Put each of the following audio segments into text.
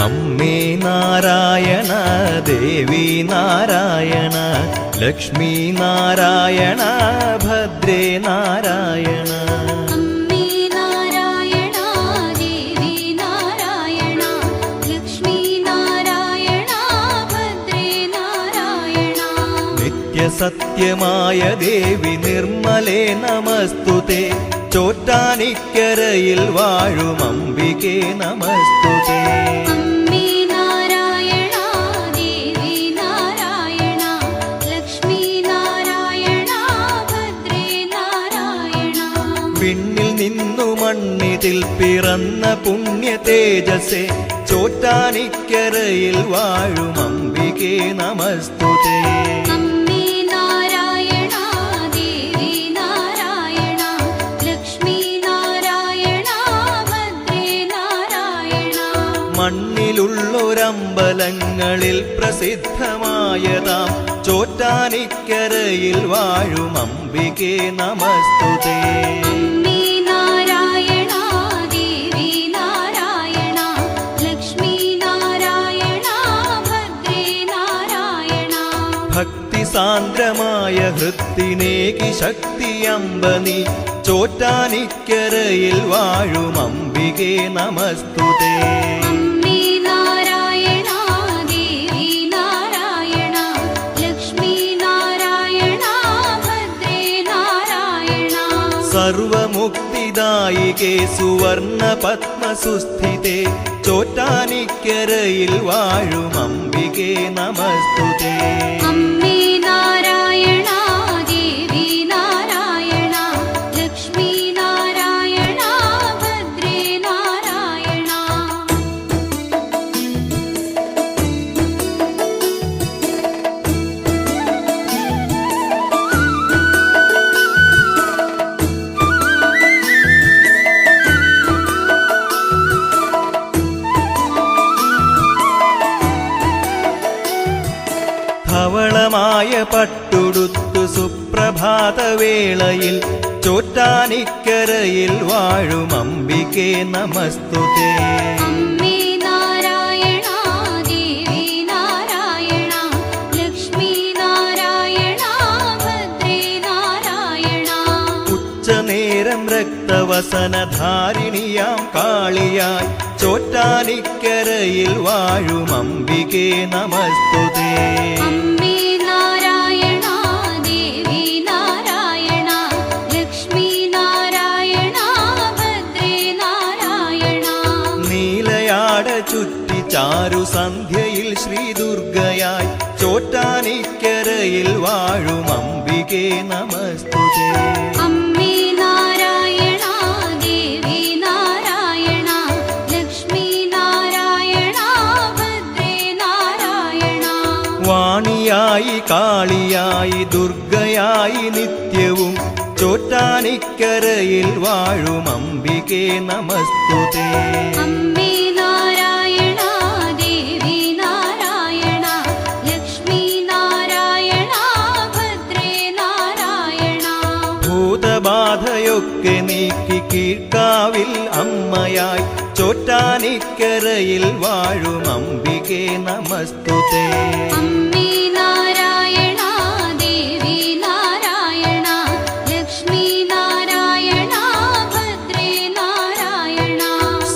അമ്മേ നാരായണ ദേവി നാരായണ ലക്ഷ്മി നാരായണ ഭദ്രേ നാരായണ. അമ്മേ നാരായണ ദേവി നാരായണ ലക്ഷ്മി നാരായണ ഭദ്രേ നാരായണ. നിത്യസത്യമായ ദേവി നിർമ്മലേ നമസ്തുതേ. ചോറ്റാനിക്കരയിൽ വാഴും അംബികേ നമസ്തുതേ. അമ്മേ നാരായണ ദേവി നാരായണ ലക്ഷ്മി നാരായണ ഭദ്രേ നാരായണ. വിണ്ണിൽ നിന്നു മണ്ണിതിൽ പിറന്ന പുണ്യ തേജസ്സേ. ചോറ്റാനിക്കരയിൽ വാഴും അംബികേ നമസ്തുതേ. അമ്മേ നാരായണ ദേവി നാരായണ ലക്ഷ്മി നാരായണ ഭദ്രേ നാരായണ. മണ്ണിലുള്ളൊരമ്പലങ്ങളിൽ പ്രസിദ്ധമായതാം ചോറ്റാനിക്കരയിൽ വാഴും അംബികേ നമസ്തുതേ. അമ്മേ നാരായണ ദേവി നാരായണ ലക്ഷ്മി നാരായണ ഭദ്രേ നാരായണ. ഭക്തി സാന്ദ്രമായ ഹൃത്തിനേകി ശക്തി അമ്പനി. ചോറ്റാനിക്കരയിൽ വാഴും അംബികേ നമസ്തുതേ. അമ്മേ നാരായണ ദേവി നാരായണ ലക്ഷ്മി നാരായണ ഭദ്രേ നാരായണ. സർവമുക്തിദായികേ സുവർണ പത്മസുസ്ഥിതേ. ചോറ്റാനിക്കരയിൽ വാഴും അംബികേ നമസ്തുതേ. അമ്മേ നാരായണ ദേവി നാരായണ ലക്ഷ്മി നാരായണ ഭദ്രേ നാരായണ. ധവളമായ പട്ടുടുത്തു സുപ്രഭാതവേളയിൽ ചോറ്റാനിക്കരയിൽ വാഴും അംബികേ നമസ്തുതേ. അമ്മേ നാരായണ ദേവി നാരായണ ലക്ഷ്മി നാരായണ ഭദ്രേ നാരായണ. ഉച്ചനേരം രക്തവസനധാരിണിയാം കാളിയായി ചോറ്റാനിക്കരയിൽ വാഴും അംബികേ നമസ്തുതേ. അമ്മേ നാരായണ ദേവി നാരായണ ലക്ഷ്മി നാരായണ ഭദ്രേ നാരായണ. നീലയാട ചുറ്റി ചാരു സന്ധ്യയിൽ ശ്രീദുർഗയായി ചോറ്റാനിക്കരയിൽ വാഴും അംബികേ നമസ്തുതേ. അമ്മേ നാരായണ ദേവി നാരായണ ലക്ഷ്മി നാരായണ ഭദ്രേ നാരായണ. വാണിയായി കാളിയായി ദുർഗയായി നിത്യവും ചോറ്റാനിക്കരയിൽ വാഴും അംബികേ നമസ്തുതേ. അമ്മേ നാരായണ ദേവി നാരായണ ലക്ഷ്മി നാരായണ ഭദ്രേ നാരായണ. ഭൂതബാധയൊക്കെ നീക്കി കീഴ്ക്കാവിൽ അമ്മയായി ചോറ്റാനിക്കരയിൽ വാഴും അംബികേ നമസ്തുതേ. അമ്മേ നാരായണ ദേവി നാരായണ ലക്ഷ്മി നാരായണ ഭദ്രേ നാരായണ.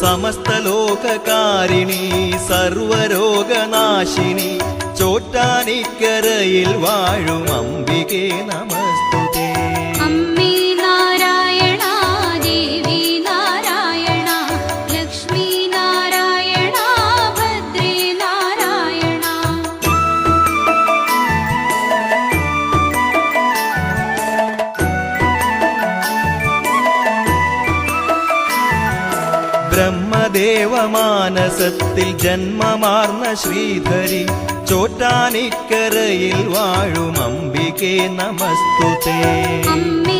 സമസ്ത ലോകകാരിണി സർവരോഗനാശിനി ചോറ്റാനിക്കരയിൽ വാഴും അംബികേ നമസ്തുതേ. അമ്മേ നാരായണ ദേവി നാരായണ ലക്ഷ്മി നാരായണ ഭദ്രേ നാരായണ. ബ്രഹ്മദേവമാനസത്തിൽ ജന്മമാർന്ന ശ്രീധരി ചോറ്റാനിക്കരയിൽ വാഴും അംബികേ നമസ്തുതേ. അമ്മേ